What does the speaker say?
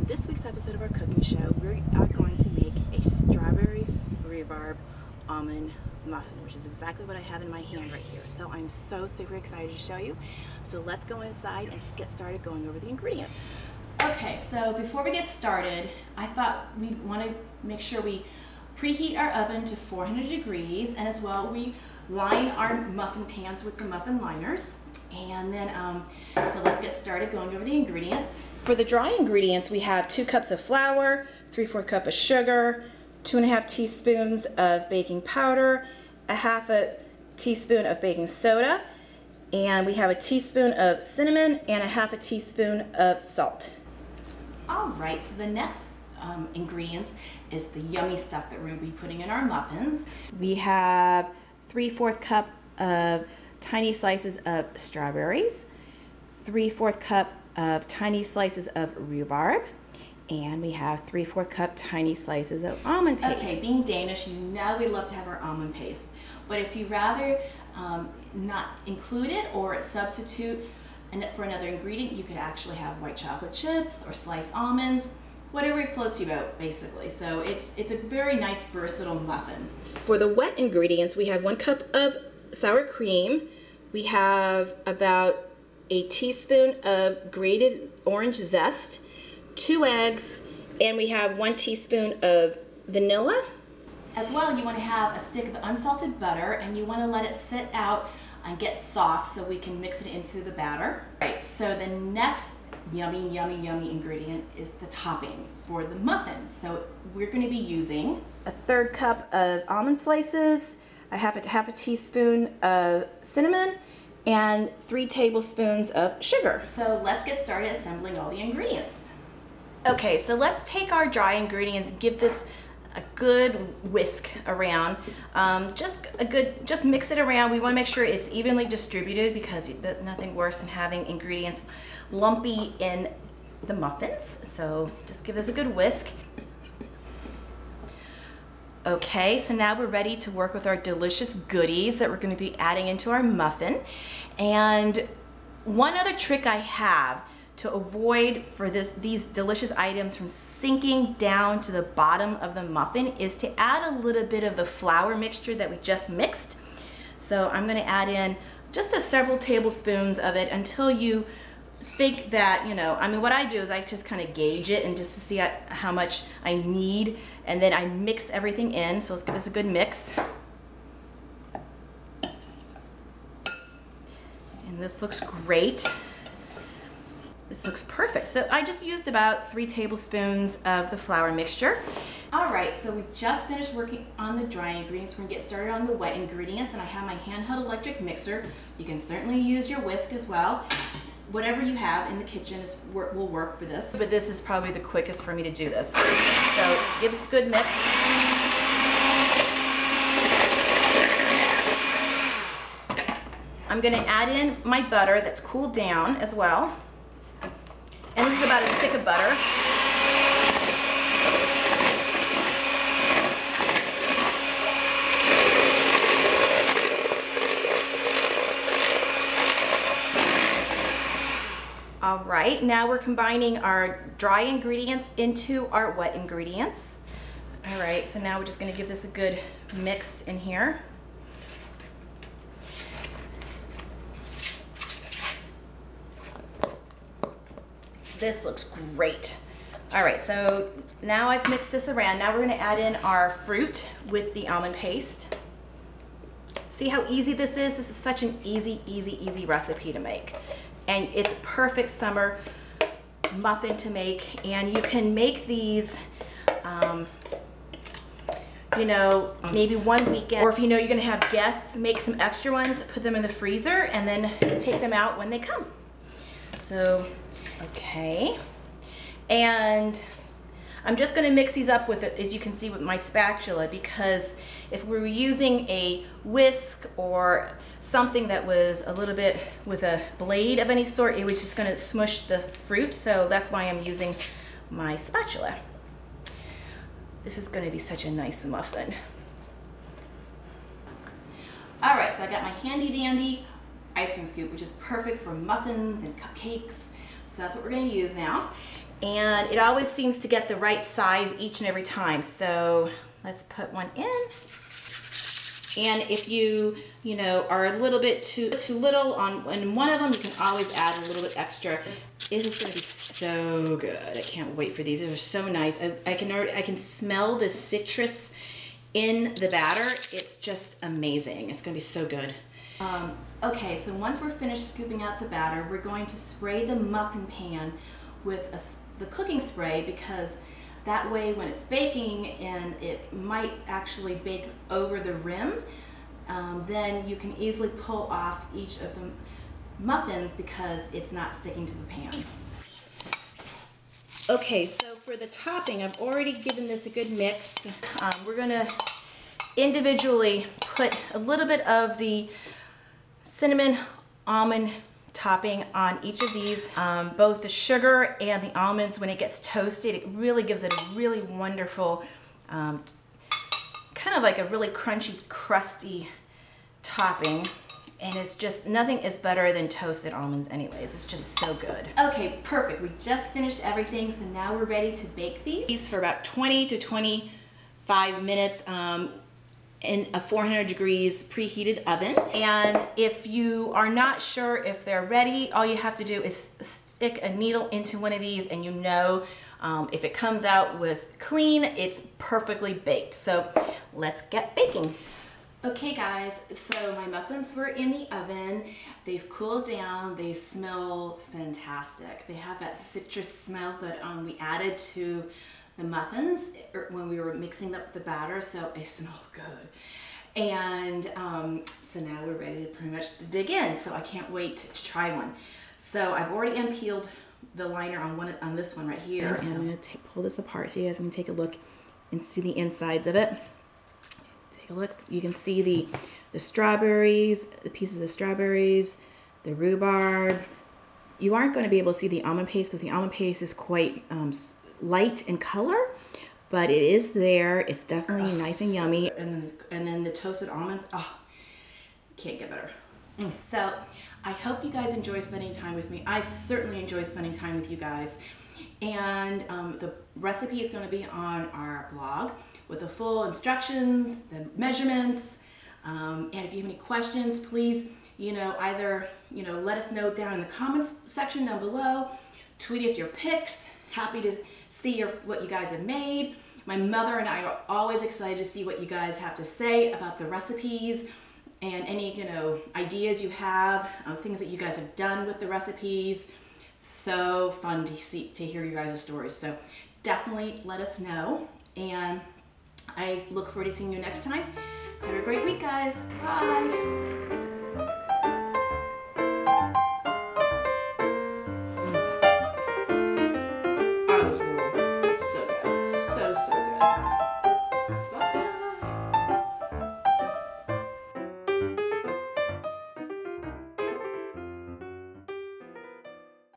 this week's episode of our cooking show, we are going to make a strawberry rhubarb almond muffin, which is exactly what I have in my hand right here. So I'm so super excited to show you. So let's go inside and get started going over the ingredients. Okay, so before we get started, I thought we'd want to make sure we preheat our oven to 400 degrees, and as well we line our muffin pans with the muffin liners. And then, so let's get started going over the ingredients. For the dry ingredients, we have 2 cups of flour, 3/4 cup of sugar, 2½ teaspoons of baking powder, 1/2 teaspoon of baking soda, and we have a teaspoon of cinnamon and 1/2 teaspoon of salt. All right, so the next ingredients is the yummy stuff that we're going to be putting in our muffins. We have 3/4 cup of tiny slices of strawberries, 3/4 cup of tiny slices of rhubarb, and we have 3/4 cup tiny slices of almond paste. Okay, being Danish, you know we love to have our almond paste, but if you rather not include it or substitute for another ingredient, you could actually have white chocolate chips or sliced almonds, whatever floats you out, basically. So it's a very nice, versatile muffin. For the wet ingredients, we have 1 cup of sour cream. We have about a teaspoon of grated orange zest, 2 eggs, and we have 1 teaspoon of vanilla. As well, you want to have a stick of unsalted butter, and you want to let it sit out and get soft so we can mix it into the batter. Right, so the next yummy, yummy, yummy ingredient is the topping for the muffin. So we're going to be using a 1/3 cup of almond slices, I have a teaspoon of cinnamon, and 3 tablespoons of sugar. So let's get started assembling all the ingredients. Okay, so let's take our dry ingredients, give this a good whisk around. Just mix it around. We want to make sure it's evenly distributed because nothing worse than having ingredients lumpy in the muffins. So just give this a good whisk. Okay, so now we're ready to work with our delicious goodies that we're going to be adding into our muffin. And one other trick I have to avoid for these delicious items from sinking down to the bottom of the muffin is to add a little bit of the flour mixture that we just mixed. So I'm going to add in just several tablespoons of it until you think that, you know, I mean, what I do is I just kind of gauge it and just to see how much I need, and then I mix everything in. So let's give this a good mix. And this looks great. This looks perfect. So I just used about 3 tablespoons of the flour mixture. All right, so we just finished working on the dry ingredients. We're gonna get started on the wet ingredients, and I have my handheld electric mixer. You can certainly use your whisk as well. Whatever you have in the kitchen will work for this. But this is probably the quickest for me to do this. So give this a good mix. I'm gonna add in my butter that's cooled down as well. And this is about a stick of butter. All right, now we're combining our dry ingredients into our wet ingredients. All right, so now we're just gonna give this a good mix in here. This looks great. All right, so now I've mixed this around. Now we're gonna add in our fruit with the almond paste. See how easy this is? This is such an easy, easy, easy recipe to make. And it's perfect summer muffin to make. And you can make these, you know, maybe one weekend, or if you know you're gonna have guests, make some extra ones, put them in the freezer, and then take them out when they come. So, okay. And I'm just gonna mix these up with it, as you can see, with my spatula, because if we were using a whisk or something that was a little bit with a blade of any sort, it was just gonna smush the fruit. So that's why I'm using my spatula. This is gonna be such a nice muffin. All right, so I got my handy dandy ice cream scoop, which is perfect for muffins and cupcakes. So that's what we're gonna use now. and it always seems to get the right size each and every time. So let's put one in. And if you are a little bit too little on one of them, you can always add a little bit extra. This is going to be so good. I can't wait for these. These are so nice. I can smell the citrus in the batter. It's just amazing. It's going to be so good. Okay, so once we're finished scooping out the batter, we're going to spray the muffin pan with the cooking spray, because that way when it's baking and it might actually bake over the rim, then you can easily pull off each of the muffins because it's not sticking to the pan. Okay, so for the topping, I've already given this a good mix. We're gonna individually put a little bit of the cinnamon almond topping on each of these. Both the sugar and the almonds, when it gets toasted, it really gives it a really wonderful, kind of like a really crunchy, crusty topping. And it's just, nothing is better than toasted almonds anyways. It's just so good. Okay, perfect. We just finished everything, so now we're ready to bake these for about 20 to 25 minutes in a 400 degrees preheated oven. And if you are not sure if they're ready, all you have to do is stick a needle into one of these, and if it comes out with clean, it's perfectly baked. So let's get baking. Okay guys, so my muffins were in the oven. They've cooled down. They smell fantastic. They have that citrus smell that we added to the muffins when we were mixing up the batter, so they smell good. And so now we're ready to pretty much dig in, so I can't wait to try one. So I've already unpeeled the liner on this one right here, and I'm going to pull this apart so you guys can take a look and see the insides of it. Take a look. You can see the strawberries, the pieces of strawberries, the rhubarb. You aren't going to be able to see the almond paste because the almond paste is quite light in color, but it is there. It's definitely nice and yummy. And then the toasted almonds, can't get better. So I hope you guys enjoy spending time with me. I certainly enjoy spending time with you guys. And the recipe is going to be on our blog with the full instructions, the measurements, and if you have any questions, please, either, let us know down in the comments section down below, tweet us your pics. Happy to see what you guys have made. My mother and I are always excited to see what you guys have to say about the recipes and any, ideas you have, things that you guys have done with the recipes. So fun to hear your guys' stories. So definitely let us know, and I look forward to seeing you next time. Have a great week, guys. Bye.